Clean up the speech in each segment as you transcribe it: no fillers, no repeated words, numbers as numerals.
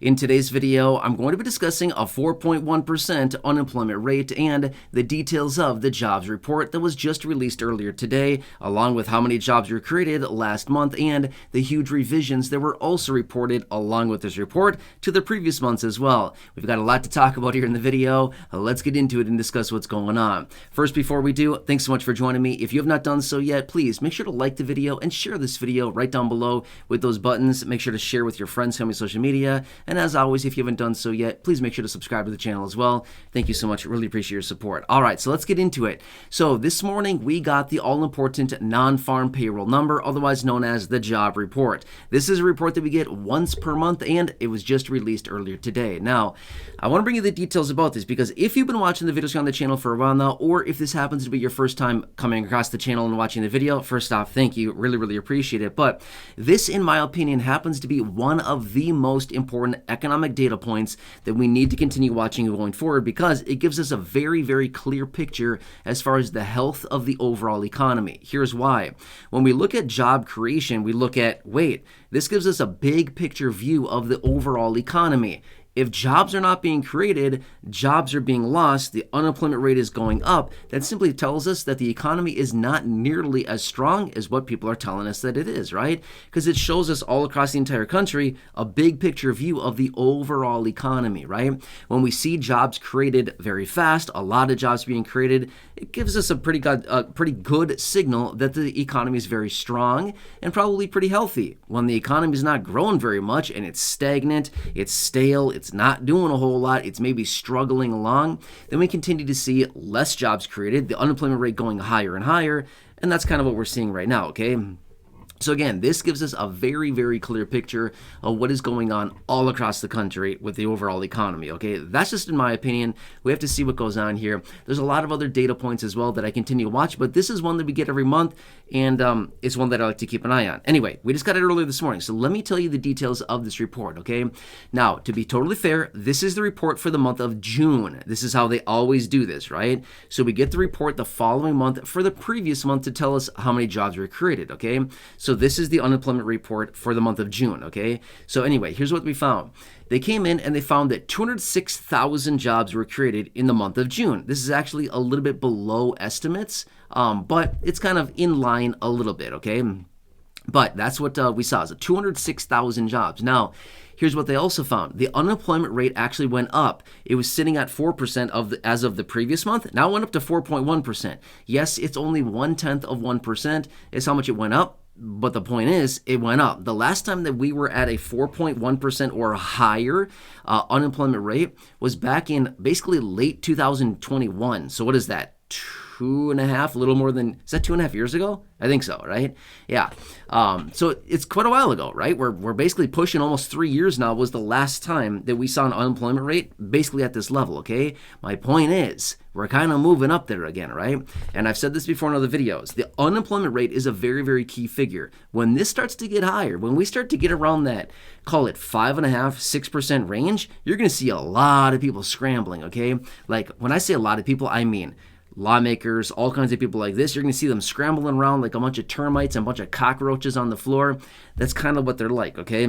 In today's video, I'm going to be discussing a 4.1% unemployment rate and the details of the jobs report that was just released earlier today, along with how many jobs were created last month and the huge revisions that were also reported along with this report to the previous months as well. We've got a lot to talk about here in the video. Let's get into it and discuss what's going on. First, before we do, thanks so much for joining me. If you have not done so yet, please make sure to like the video and share this video right down below with those buttons. Make sure to share with your friends, family, social media. And as always, if you haven't done so yet, please make sure to subscribe to the channel as well. Thank you so much. Really appreciate your support. All right, so let's get into it. So this morning, we got the all-important non-farm payroll number, otherwise known as the job report. This is a report that we get once per month, and it was just released earlier today. Now, I want to bring you the details about this because if you've been watching the videos on the channel for a while now, or if this happens to be your first time coming across the channel and watching the video, first off, thank you. Really appreciate it. But this, in my opinion, happens to be one of the most important economic data points that we need to continue watching going forward because it gives us a very clear picture as far as the health of the overall economy. Here's why. When we look at job creation, we look at, wait, this gives us a big picture view of the overall economy. If jobs are not being created, jobs are being lost, the unemployment rate is going up, that simply tells us that the economy is not nearly as strong as what people are telling us that it is, right? Because it shows us all across the entire country a big picture view of the overall economy, right? When we see jobs created very fast, a lot of jobs being created, it gives us a pretty good signal that the economy is very strong and probably pretty healthy. When the economy is not growing very much and it's stagnant, it's stale, it's not doing a whole lot, it's maybe struggling along, then we continue to see less jobs created, the unemployment rate going higher and higher, and that's kind of what we're seeing right now, okay? So again, this gives us a very clear picture of what is going on all across the country with the overall economy, okay? That's just in my opinion. We have to see what goes on here. There's a lot of other data points as well that I continue to watch, but this is one that we get every month, and it's one that I like to keep an eye on. Anyway, we just got it earlier this morning, so let me tell you the details of this report, okay? Now, to be totally fair, this is the report for the month of June. This is how they always do this, right? So we get the report the following month for the previous month to tell us how many jobs were created, okay? So this is the unemployment report for the month of June, okay? So anyway, here's what we found. They came in and they found that 206,000 jobs were created in the month of June. This is actually a little bit below estimates, but it's kind of in line a little bit, okay? But that's what we saw, is 206,000 jobs. Now, here's what they also found. The unemployment rate actually went up. It was sitting at 4% as of the previous month. Now it went up to 4.1%. Yes, it's only 0.1% is how much it went up. But the point is, it went up. The last time that we were at a 4.1% or higher unemployment rate was back in basically late 2021. So what is that? 2.5, a little more than, is that 2.5 years ago? I think so, right? Yeah. So it's quite a while ago, right? We're basically pushing almost 3 years now was the last time that we saw an unemployment rate basically at this level, okay? My point is, we're kind of moving up there again, right? And I've said this before in other videos. The unemployment rate is a very key figure. When this starts to get higher, when we start to get around that, call it 5.5%, 6% range, you're going to see a lot of people scrambling, okay? Like when I say a lot of people, I mean lawmakers, all kinds of people like this. You're going to see them scrambling around like a bunch of termites and a bunch of cockroaches on the floor. That's kind of what they're like, okay?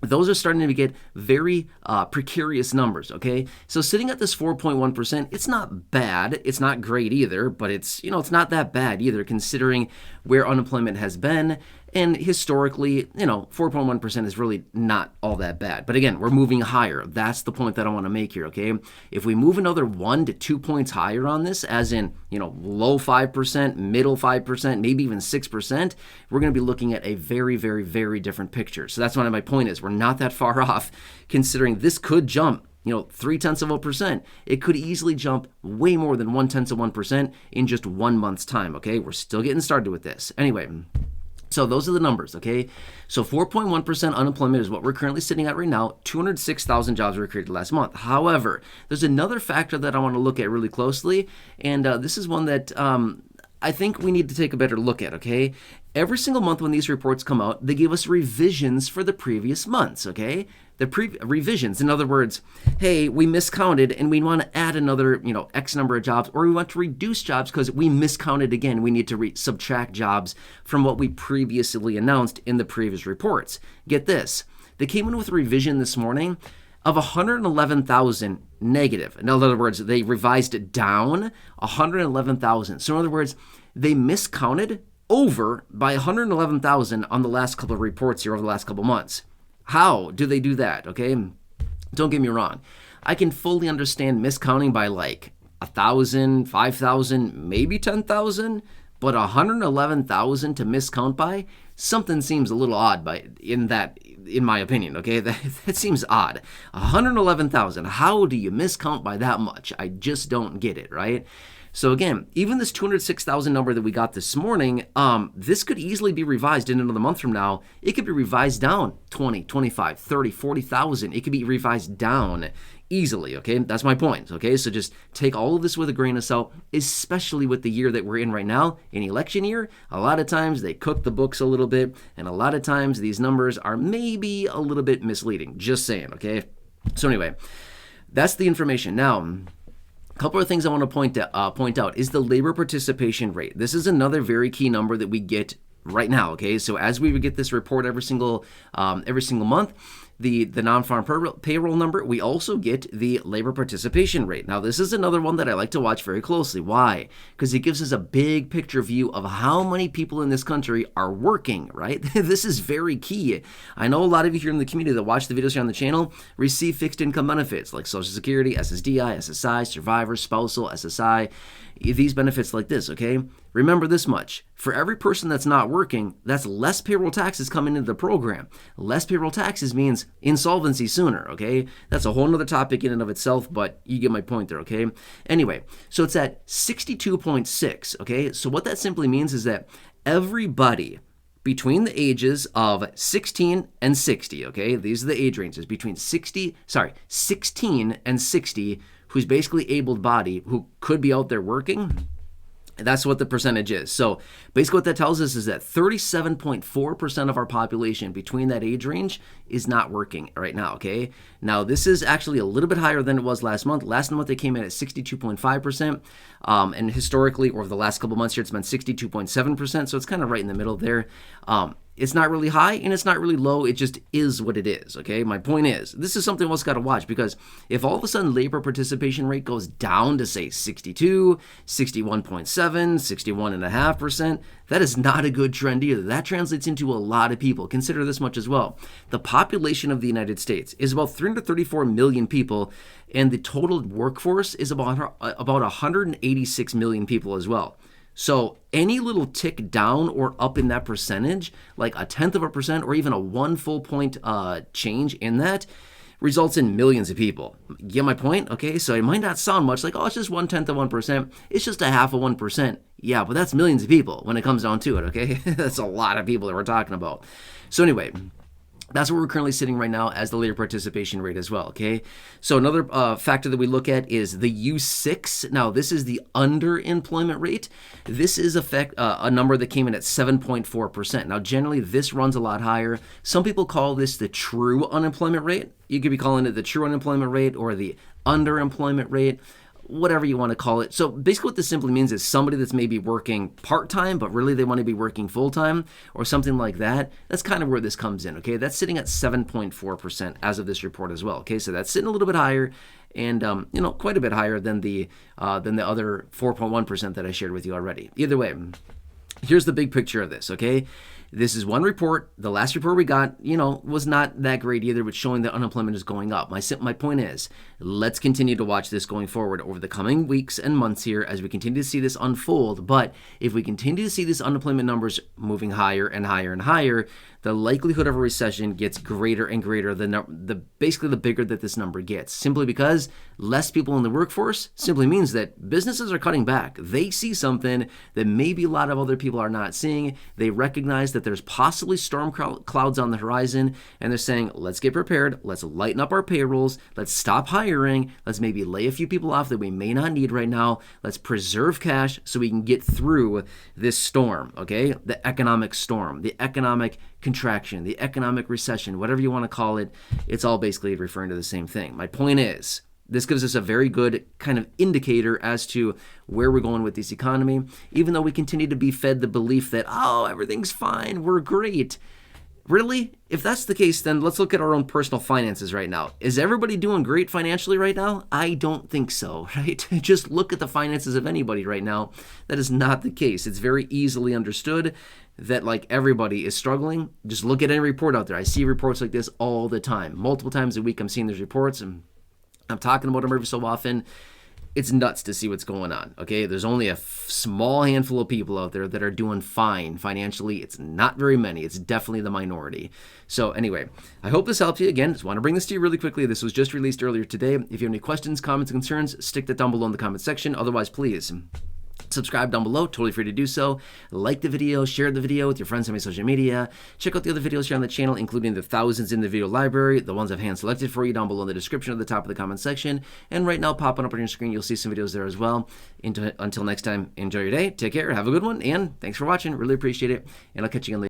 Those are starting to get very precarious numbers, okay? So sitting at this 4.1%, it's not bad. It's not great either, but it's not that bad either considering where unemployment has been. And historically, 4.1% is really not all that bad. But again, we're moving higher. That's the point that I want to make here, okay? If we move another 1 to 2 points higher on this, as in, low 5%, middle 5%, maybe even 6%, we're going to be looking at a very different picture. So that's what my point is. We're not that far off considering this could jump 0.3%. It could easily jump way more than 0.1% in just 1 month's time, okay? We're still getting started with this. Anyway, so those are the numbers, okay? So 4.1% unemployment is what we're currently sitting at right now. 206,000 jobs were created last month. However, there's another factor that I want to look at really closely, and this is one that I think we need to take a better look at, okay? Every single month when these reports come out, they give us revisions for the previous months, okay? The revisions, in other words, hey, we miscounted and we want to add another, X number of jobs, or we want to reduce jobs because we miscounted again. We need to subtract jobs from what we previously announced in the previous reports. Get this. They came in with a revision this morning of 111,000 negative. In other words, they revised it down 111,000. So in other words, they miscounted over by 111,000 on the last couple of reports here over the last couple of months. How do they do that? Okay, don't get me wrong. I can fully understand miscounting by like 1,000, 5,000, maybe 10,000, but 111,000 to miscount by, something seems a little odd in my opinion, okay? That seems odd. 111,000, how do you miscount by that much? I just don't get it, right? So again, even this 206,000 number that we got this morning, this could easily be revised in another month from now. It could be revised down 20, 25, 30, 40,000. It could be revised down easily, okay? That's my point, okay? So just take all of this with a grain of salt, especially with the year that we're in right now, an election year. A lot of times they cook the books a little bit, and a lot of times these numbers are maybe a little bit misleading. Just saying, okay? So anyway, that's the information. Now, a couple of things I want to point out is the labor participation rate. This is another very key number that we get right now, okay? So as we would get this report every single month, the non-farm payroll number, we also get the labor participation rate. Now, this is another one that I like to watch very closely. Why? Because it gives us a big picture view of how many people in this country are working, right? This is very key. I know a lot of you here in the community that watch the videos here on the channel receive fixed income benefits like Social Security, SSDI, SSI, Survivor, Spousal, SSI, these benefits like this, okay? Remember this much. For every person that's not working, that's less payroll taxes coming into the program. Less payroll taxes means insolvency sooner, okay? That's a whole nother topic in and of itself, but you get my point there, okay? Anyway, so it's at 62.6, okay? So what that simply means is that everybody between the ages of 16 and 60, okay? These are the age ranges between 16 and 60, who's basically able-bodied, who could be out there working. That's what the percentage is. So basically what that tells us is that 37.4% of our population between that age range is not working right now, okay? Now, this is actually a little bit higher than it was last month. Last month, they came in at 62.5%. And historically, over the last couple months here, it's been 62.7%. So it's kind of right in the middle there. It's not really high and it's not really low. It just is what it is, okay? My point is, this is something else got to watch, because if all of a sudden labor participation rate goes down to, say, 62, 61.7, 61.5%, that is not a good trend either. That translates into a lot of people. Consider this much as well. The population of the United States is about 334 million people, and the total workforce is about 186 million people as well. So any little tick down or up in that percentage, like 0.1% or even a 1 full point change in that, results in millions of people. Get my point? Okay, so it might not sound much like, oh, it's just 0.1%. It's just 0.5%. Yeah, but that's millions of people when it comes down to it, okay? That's a lot of people that we're talking about. So anyway, that's where we're currently sitting right now as the labor participation rate as well, okay? So another factor that we look at is the U6. Now, this is the underemployment rate. This is a number that came in at 7.4%. Now, generally, this runs a lot higher. Some people call this the true unemployment rate. You could be calling it the true unemployment rate or the underemployment rate, whatever you want to call it. So basically what this simply means is somebody that's maybe working part-time, but really they want to be working full-time or something like that. That's kind of where this comes in, okay? That's sitting at 7.4% as of this report as well, okay? So that's sitting a little bit higher and, quite a bit higher than the other 4.1% that I shared with you already. Either way, here's the big picture of this, okay? This is one report. The last report we got, was not that great either, but showing that unemployment is going up. My point is, let's continue to watch this going forward over the coming weeks and months here as we continue to see this unfold. But if we continue to see these unemployment numbers moving higher and higher and higher, the likelihood of a recession gets greater and greater, basically the bigger that this number gets. Simply because less people in the workforce simply means that businesses are cutting back. They see something that maybe a lot of other people are not seeing. They recognize that there's possibly storm clouds on the horizon, and they're saying, let's get prepared, let's lighten up our payrolls, let's stop hiring, let's maybe lay a few people off that we may not need right now, let's preserve cash so we can get through this storm, okay? The economic storm, the economic contraction, the economic recession, whatever you want to call it, it's all basically referring to the same thing. My point is, this gives us a very good kind of indicator as to where we're going with this economy, even though we continue to be fed the belief that, oh, everything's fine, we're great. Really? If that's the case, then let's look at our own personal finances right now. Is everybody doing great financially right now? I don't think so, right? Just look at the finances of anybody right now. That is not the case. It's very easily understood that like everybody is struggling. Just look at any report out there. I see reports like this all the time. Multiple times a week I'm seeing these reports, and I'm talking about them every so often. It's nuts to see what's going on, okay? There's only a small handful of people out there that are doing fine financially. It's not very many. It's definitely the minority. So anyway, I hope this helps you. Again, just want to bring this to you really quickly. This was just released earlier today. If you have any questions, comments, and concerns, stick that down below in the comment section. Otherwise, please subscribe down below, totally free to do so. Like the video, share the video with your friends on my social media. Check out the other videos here on the channel, including the thousands in the video library, the ones I've hand selected for you down below in the description at the top of the comment section. And right now, popping up on your screen, you'll see some videos there as well. Until next time, enjoy your day, take care, have a good one, and thanks for watching. Really appreciate it, and I'll catch you again later.